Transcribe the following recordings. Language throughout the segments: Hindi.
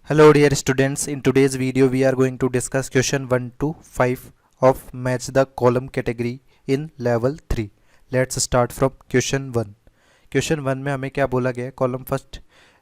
Hello dear students, in today's video we are going to discuss question 1 to 5 of match the column category in level 3. Let's start from question 1. Question 1 में हमें क्या बोला गया है, कॉलम फर्स्ट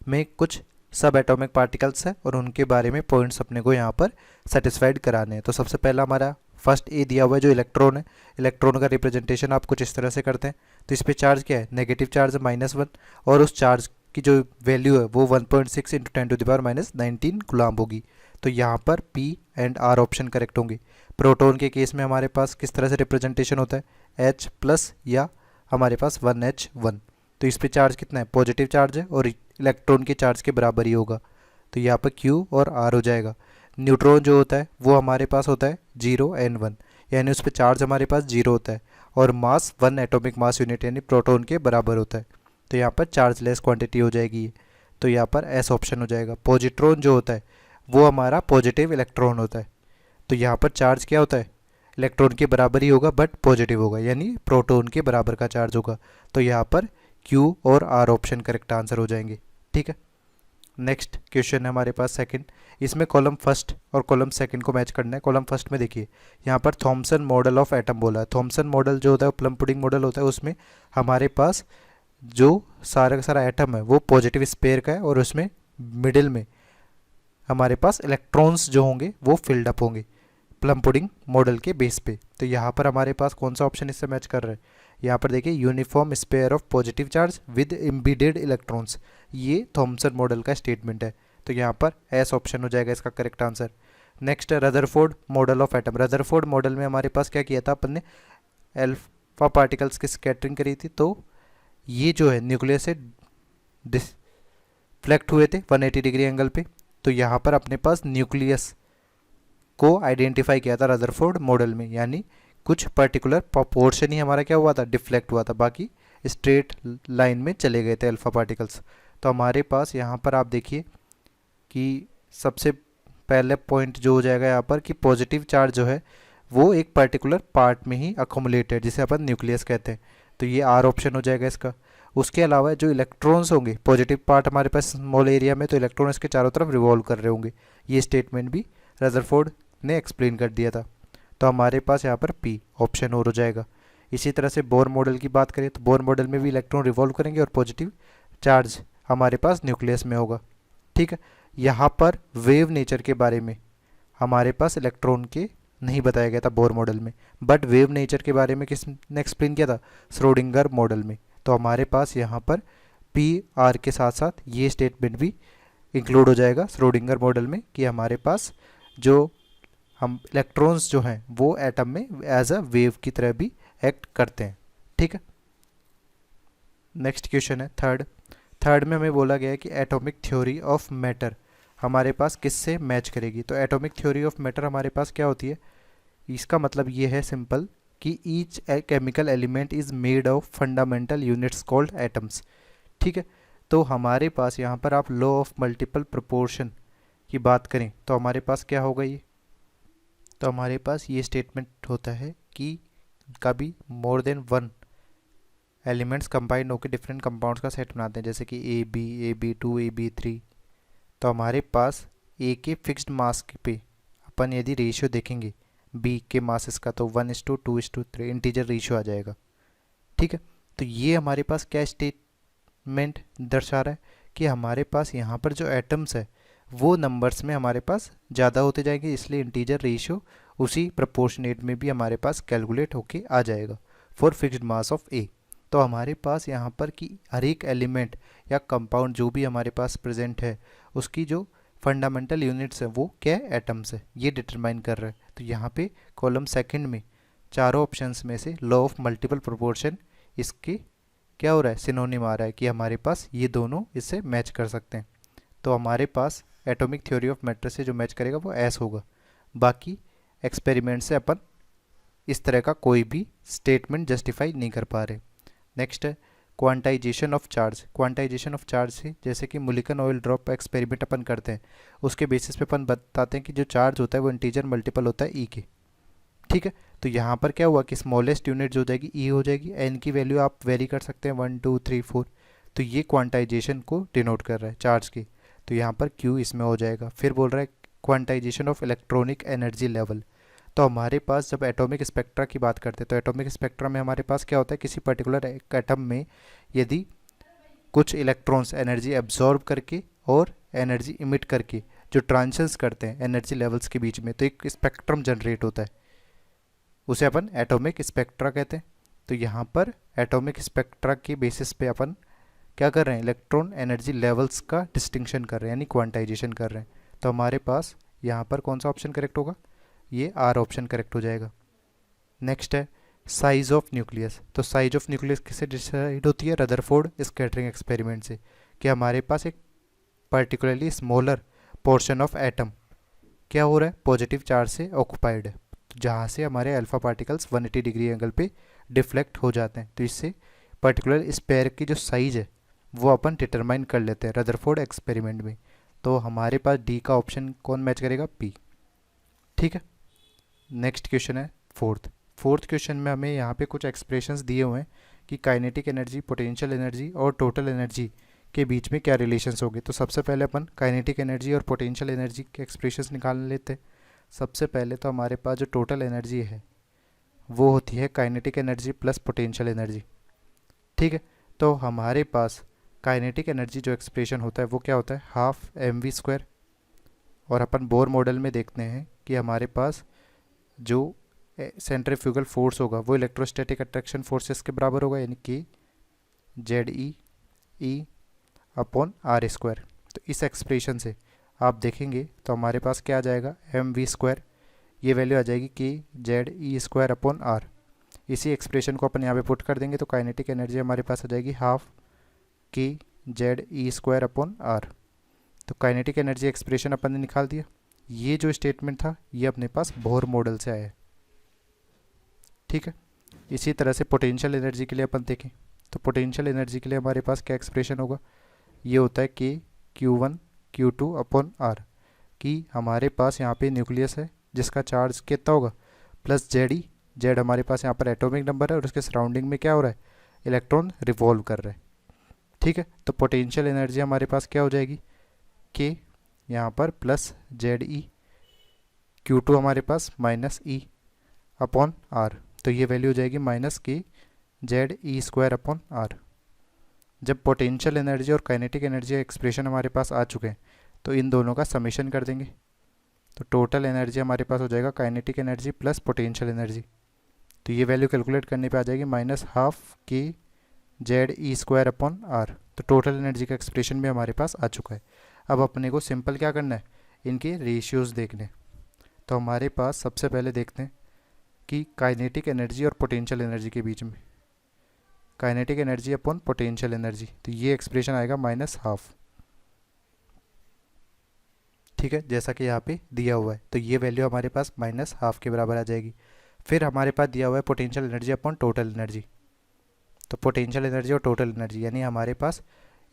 में कुछ सब एटॉमिक पार्टिकल्स है और उनके बारे में पॉइंट्स अपने को यहाँ पर सेटिस्फाइड कराने हैं। तो सबसे पहला हमारा फर्स्ट ए दिया हुआ है जो इलेक्ट्रॉन है। इलेक्ट्रॉन का रिप्रेजेंटेशन आप कुछ इस तरह से करते हैं। तो इस पर चार्ज क्या है, नेगेटिव चार्ज है -1 और उस चार्ज की जो वैल्यू है वो 1.6 इंटू 10⁻⁻19 गुलाम होगी। तो यहाँ पर P and R option correct होंगे। प्रोटॉन के केस में हमारे पास किस तरह से रिप्रेजेंटेशन होता है, H प्लस या हमारे पास 1H1। तो इस पे चार्ज कितना है, पॉजिटिव चार्ज है और इलेक्ट्रॉन के चार्ज के बराबर ही होगा। तो यहाँ पर Q और R हो जाएगा। न्यूट्रॉन जो होता है वो हमारे पास होता है 0 n1, यानी उस पर चार्ज हमारे पास 0 होता है और मास 1 एटॉमिक मास यूनिट यानी प्रोटॉन के बराबर होता है। तो यहाँ पर चार्जलेस क्वांटिटी हो जाएगी ये। तो यहाँ पर एस ऑप्शन हो जाएगा। पॉजिट्रॉन जो होता है वो हमारा पॉजिटिव इलेक्ट्रॉन होता है। तो यहाँ पर चार्ज क्या होता है, इलेक्ट्रॉन के बराबर ही होगा बट पॉजिटिव होगा, यानी प्रोटॉन के बराबर का चार्ज होगा। तो यहाँ पर क्यू और आर ऑप्शन करेक्ट आंसर हो जाएंगे। ठीक है, नेक्स्ट क्वेश्चन है हमारे पास सेकंड। इसमें कॉलम फर्स्ट और कॉलम सेकंड को मैच करना है। कॉलम फर्स्ट में देखिए यहाँ पर थॉमसन मॉडल ऑफ एटम बोला है। थॉमसन मॉडल जो होता है प्लम पुडिंग मॉडल होता है, उसमें हमारे पास जो सारा का सारा एटम है वो पॉजिटिव स्पेयर का है और उसमें मिडिल में हमारे पास इलेक्ट्रॉन्स जो होंगे वो फिल्ड अप होंगे प्लम पुडिंग मॉडल के बेस पे। तो यहाँ पर हमारे पास कौन सा ऑप्शन इससे मैच कर रहा है, यहाँ पर देखिए uniform sphere of positive charge with embedded electrons, ये थॉमसन मॉडल का स्टेटमेंट है। तो यहाँ पर एस ऑप्शन हो जाएगा इसका करेक्ट आंसर। नेक्स्ट है Rutherford model of atom. Rutherford model में हमारे पास क्या किया था अपन ने, अल्फा पार्टिकल्स की स्कैटरिंग करी थी। तो ये जो है न्यूक्लियस से डिफ्लेक्ट हुए थे 180 डिग्री एंगल पे। तो यहाँ पर अपने पास न्यूक्लियस को आइडेंटिफाई किया था रदरफोर्ड मॉडल में, यानी कुछ पर्टिकुलर पोर्शन ही हमारा क्या हुआ था, डिफ्लेक्ट हुआ था, बाकी स्ट्रेट लाइन में चले गए थे अल्फा पार्टिकल्स। तो हमारे पास यहाँ पर आप देखिए कि सबसे पहले पॉइंट जो हो जाएगा यहाँ पर कि पॉजिटिव चार्ज जो है वो एक पर्टिकुलर पार्ट में ही अकोमुलेटेड, जिसे अपन न्यूक्लियस कहते हैं। तो ये आर ऑप्शन हो जाएगा इसका। उसके अलावा जो इलेक्ट्रॉन्स होंगे, पॉजिटिव पार्ट हमारे पास स्मॉल एरिया में, तो इलेक्ट्रॉन इसके चारों तरफ रिवॉल्व कर रहे होंगे। ये स्टेटमेंट भी रदरफोर्ड ने एक्सप्लेन कर दिया था। तो हमारे पास यहाँ पर पी ऑप्शन और हो जाएगा। इसी तरह से बोर मॉडल की बात करें तो बोर मॉडल में भी इलेक्ट्रॉन रिवॉल्व करेंगे और पॉजिटिव चार्ज हमारे पास न्यूक्लियस में होगा। ठीक है, यहाँ पर वेव नेचर के बारे में हमारे पास इलेक्ट्रॉन के नहीं बताया गया था बोर मॉडल में, बट वेव नेचर के बारे में किसने एक्सप्लेन किया था, श्रोडिंगर मॉडल में। तो हमारे पास यहाँ पर पी आर के साथ साथ ये स्टेटमेंट भी इंक्लूड हो जाएगा श्रोडिंगर मॉडल में कि हमारे पास जो हम इलेक्ट्रॉन्स जो हैं वो एटम में एज अ वेव की तरह भी एक्ट करते हैं। ठीक है, नेक्स्ट क्वेश्चन है थर्ड में हमें बोला गया है कि एटॉमिक थ्योरी ऑफ मैटर हमारे पास किससे मैच करेगी। तो एटॉमिक थ्योरी ऑफ मैटर हमारे पास क्या होती है, इसका मतलब ये है सिंपल कि each chemical element is made of fundamental units called atoms. ठीक है, तो हमारे पास यहाँ पर आप लॉ ऑफ मल्टीपल प्रोपोर्शन की बात करें तो हमारे पास क्या होगा ये, तो हमारे पास ये स्टेटमेंट होता है कि कभी more than one elements combined होकर डिफरेंट कंपाउंड्स का सेट बनाते हैं, जैसे कि AB2 AB3। तो हमारे पास ए के फिक्स्ड मास पे अपन यदि रेशियो देखेंगे बी के मासेस का तो 1:2:3 इंटीजर रेशियो आ जाएगा। ठीक है, तो ये हमारे पास क्या स्टेटमेंट दर्शा रहा है कि हमारे पास यहाँ पर जो एटम्स है वो नंबर्स में हमारे पास ज़्यादा होते जाएंगे, इसलिए इंटीजर रेशियो उसी प्रपोर्शनेट में भी हमारे पास कैलकुलेट होके आ जाएगा फॉर फिक्स्ड मास ऑफ ए। तो हमारे पास यहाँ पर कि हर एक एलिमेंट या कंपाउंड जो भी हमारे पास प्रेजेंट है उसकी जो फंडामेंटल यूनिट्स है वो क्या है, एटम्स है, ये डिटरमाइन कर रहा है। तो यहाँ पे कॉलम सेकंड में चारों ऑप्शंस में से लॉ ऑफ मल्टीपल प्रोपोर्शन इसके क्या हो रहा है, सिनोनिम आ रहा है कि हमारे पास ये दोनों इससे मैच कर सकते हैं। तो हमारे पास एटॉमिक थ्योरी ऑफ मैटर से जो मैच करेगा वो एस होगा। बाकी एक्सपेरिमेंट से अपन इस तरह का कोई भी स्टेटमेंट जस्टिफाई नहीं कर पा रहे। नेक्स्ट है quantization of charge. Quantization of charge से जैसे कि मोलिकन ऑयल ड्रॉप एक्सपेरिमेंट अपन करते हैं, उसके बेसिस पे अपन बताते हैं कि जो चार्ज होता है वो इंटीजर मल्टीपल होता है ई के। ठीक है, तो यहाँ पर क्या हुआ कि स्मॉलेस्ट यूनिट जो हो जाएगी ई हो जाएगी, एन की वैल्यू आप वेरी कर सकते हैं 1 2 3 4। तो ये क्वांटाइजेशन को डिनोट कर रहा है चार्ज की। तो यहाँ पर Q इसमें हो जाएगा। फिर बोल रहा है quantization of electronic energy level. तो हमारे पास जब एटॉमिक स्पेक्ट्रा की बात करते हैं तो एटॉमिक स्पेक्ट्रा में हमारे पास क्या होता है, किसी पर्टिकुलर एटम में यदि कुछ इलेक्ट्रॉन्स एनर्जी एब्जॉर्ब करके और एनर्जी इमिट करके जो ट्रांजिशंस करते हैं एनर्जी लेवल्स के बीच में, तो एक स्पेक्ट्रम जनरेट होता है, उसे अपन एटॉमिक स्पेक्ट्रा कहते हैं। तो यहाँ पर एटॉमिक स्पेक्ट्रा के बेसिस पे अपन क्या कर रहे हैं, इलेक्ट्रॉन एनर्जी लेवल्स का डिस्टिंक्शन कर रहे हैं, यानी क्वांटाइजेशन कर रहे हैं। तो हमारे पास यहाँ पर कौन सा ऑप्शन करेक्ट होगा, ये आर ऑप्शन करेक्ट हो जाएगा। नेक्स्ट है साइज ऑफ न्यूक्लियस। तो साइज ऑफ न्यूक्लियस किससे डिसाइड होती है, रदरफोर्ड स्कैटरिंग एक्सपेरिमेंट से, कि हमारे पास एक particularly smaller portion of atom क्या हो रहा है, पॉजिटिव चार्ज से ऑक्युपाइड है, जहाँ से हमारे अल्फा पार्टिकल्स 180 डिग्री एंगल पे डिफ्लेक्ट हो जाते हैं। तो इससे पर्टिकुलर स्पेयर की जो साइज है वो अपन डिटरमाइन कर लेते हैं रदरफोर्ड एक्सपेरिमेंट में। तो हमारे पास डी का ऑप्शन कौन मैच करेगा, पी। ठीक है, नेक्स्ट क्वेश्चन है फोर्थ क्वेश्चन में हमें यहाँ पे कुछ एक्सप्रेशंस दिए हुए हैं कि काइनेटिक एनर्जी, पोटेंशियल एनर्जी और टोटल एनर्जी के बीच में क्या रिलेशंस होंगे। तो सबसे पहले अपन काइनेटिक एनर्जी और पोटेंशियल एनर्जी के एक्सप्रेशंस निकाल लेते हैं। सबसे पहले तो हमारे पास जो टोटल एनर्जी है वो होती है kinetic energy plus potential energy. ठीक है, तो हमारे पास काइनेटिक एनर्जी जो एक्सप्रेशन होता है वो क्या होता है, हाफ mv²। और अपन बोर मॉडल में देखते हैं कि हमारे पास जो सेंट्रीफ्यूगल फोर्स होगा वो इलेक्ट्रोस्टैटिक अट्रैक्शन फोर्सेस के बराबर होगा, यानी कि ZE/r²। तो इस एक्सप्रेशन से आप देखेंगे तो हमारे पास क्या आ जाएगा, mv², ये वैल्यू आ जाएगी कि ZE²/r। इसी एक्सप्रेशन को अपन यहाँ पे पुट कर देंगे तो काइनेटिक एनर्जी हमारे पास आ जाएगी हाफ कि ZE²/r। तो काइनेटिक एनर्जी एक्सप्रेशन अपन ने निकाल दिया। ये जो स्टेटमेंट था ये अपने पास बोर मॉडल से आया है। ठीक है, इसी तरह से पोटेंशियल एनर्जी के लिए अपन देखें तो पोटेंशियल एनर्जी के लिए हमारे पास क्या एक्सप्रेशन होगा, ये होता है कि Q1/Q2/r, कि हमारे पास यहाँ पे न्यूक्लियस है जिसका चार्ज कितना होगा, प्लस ZE। जेड हमारे पास यहाँ पर एटॉमिक नंबर है और उसके सराउंडिंग में क्या हो रहा है, इलेक्ट्रॉन रिवॉल्व कर रहा है। ठीक है, तो पोटेंशियल एनर्जी हमारे पास क्या हो जाएगी, के यहाँ पर प्लस ZE, Q2 हमारे पास -E/r। तो ये वैल्यू हो जाएगी -के ZE²/r। जब पोटेंशियल एनर्जी और काइनेटिक एनर्जी एक्सप्रेशन हमारे पास आ चुके हैं तो इन दोनों का समेशन कर देंगे। तो टोटल एनर्जी हमारे पास हो जाएगा kinetic energy plus potential energy. तो ये वैल्यू कैलकुलेट करने पे आ जाएगी -12 के ZE²/r। तो टोटल एनर्जी का एक्सप्रेशन भी हमारे पास आ चुका है। अब अपने को सिंपल क्या करना है, इनके रेशियोज़ देखने। तो हमारे पास सबसे पहले देखते हैं कि काइनेटिक एनर्जी और पोटेंशियल एनर्जी के बीच में kinetic energy upon potential energy, तो ये एक्सप्रेशन आएगा -12। ठीक है, जैसा कि यहाँ पे दिया हुआ है, तो ये वैल्यू हमारे पास -12 के बराबर आ जाएगी। फिर हमारे पास दिया हुआ है potential energy upon total energy. तो पोटेंशियल एनर्जी और टोटल एनर्जी यानी हमारे पास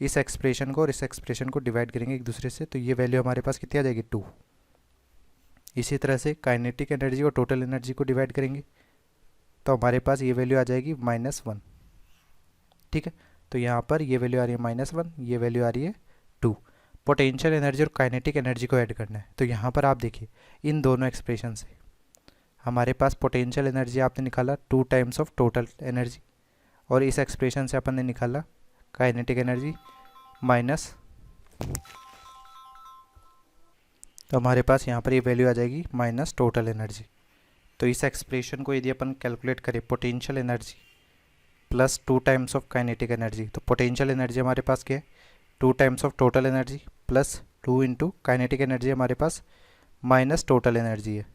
इस एक्सप्रेशन को और इस एक्सप्रेशन को डिवाइड करेंगे एक दूसरे से, तो ये वैल्यू हमारे पास कितनी आ जाएगी, 2। इसी तरह से काइनेटिक एनर्जी और टोटल एनर्जी को डिवाइड करेंगे तो हमारे पास ये वैल्यू आ जाएगी -1। ठीक है, तो यहाँ पर ये वैल्यू आ रही है -1, ये वैल्यू आ रही है 2। पोटेंशियल एनर्जी और काइनेटिक एनर्जी को ऐड करना है। तो यहाँ पर आप देखिए इन दोनों एक्सप्रेशन से हमारे पास पोटेंशियल एनर्जी आपने निकाला 2 टाइम्स ऑफ टोटल एनर्जी, और इस एक्सप्रेशन से अपन ने निकाला काइनेटिक एनर्जी माइनस, तो हमारे पास यहाँ पर ये वैल्यू आ जाएगी माइनस टोटल एनर्जी। तो इस एक्सप्रेशन को यदि अपन कैलकुलेट करें potential energy plus 2 times of kinetic energy, तो पोटेंशियल एनर्जी हमारे पास क्या है, 2 times of total energy plus 2 into kinetic energy हमारे पास माइनस टोटल एनर्जी है।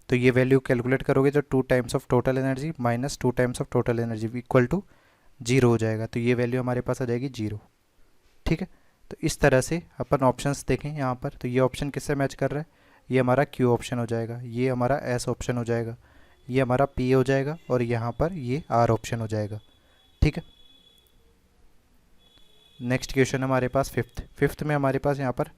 तो ये वैल्यू कैलकुलेट करोगे तो 2 times of total energy minus 2 times of total energy equal to 0 हो जाएगा। तो ये वैल्यू हमारे पास आ जाएगी 0। ठीक है, तो इस तरह से अपन ऑप्शंस देखें यहाँ पर, तो ये ऑप्शन किससे मैच कर रहा है, ये हमारा Q ऑप्शन हो जाएगा, ये हमारा S ऑप्शन हो जाएगा, ये हमारा P हो जाएगा और यहाँ पर ये R ऑप्शन हो जाएगा। ठीक है, नेक्स्ट क्वेश्चन हमारे पास फिफ्थ में हमारे पास यहाँ पर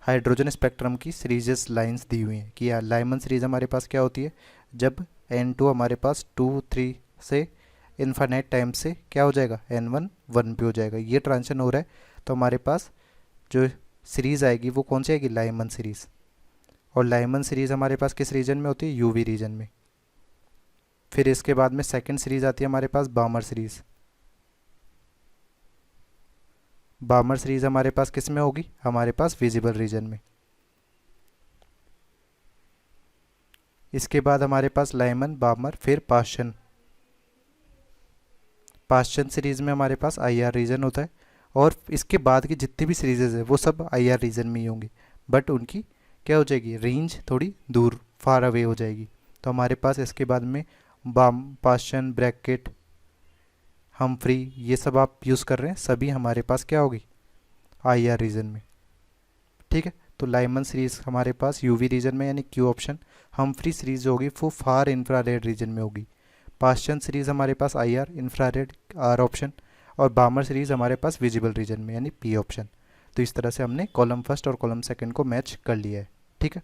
हाइड्रोजन स्पेक्ट्रम की सीरीजेस लाइंस दी हुई हैं कि लाइमन सीरीज हमारे पास क्या होती है, जब N2 हमारे पास 2 3 से इन्फाइनाइट टाइम से क्या हो जाएगा, N1 1 पे हो जाएगा। ये ट्रांजिशन हो रहा है तो हमारे पास जो सीरीज़ आएगी वो कौन सी आएगी, लाइमन सीरीज़। और लाइमन सीरीज़ हमारे पास किस रीजन में होती है, यूवी रीजन में। फिर इसके बाद में सेकंड सीरीज़ आती है हमारे पास बामर सीरीज़। बामर सीरीज़ हमारे पास किस में होगी, हमारे पास विजिबल रीजन में। इसके बाद हमारे पास लाइमन, बामर, फिर पाश्चन। पाश्चन सीरीज़ में हमारे पास आईआर रीजन होता है। और इसके बाद की जितनी भी सीरीजेज है वो सब आईआर रीजन में ही होंगी, बट उनकी क्या हो जाएगी, रेंज थोड़ी दूर, फार अवे हो जाएगी। तो हमारे पास इसके बाद में बाम, पाश्चन, ब्रैकेट, हमफ्री, ये सब आप यूज़ कर रहे हैं, सभी हमारे पास क्या होगी, आईआर रीजन में। ठीक है, तो लाइमन सीरीज़ हमारे पास यूवी रीजन में यानी क्यू ऑप्शन। हमफ्री सीरीज़ होगी वो फार इंफ्रारेड रीजन में होगी। पाश्चन सीरीज़ हमारे पास आईआर, इंफ्रारेड, आर ऑप्शन। और बामर सीरीज़ हमारे पास विजिबल रीजन में यानी पी ऑप्शन। तो इस तरह से हमने कॉलम फर्स्ट और कॉलम सेकंड को मैच कर लिया है। ठीक है।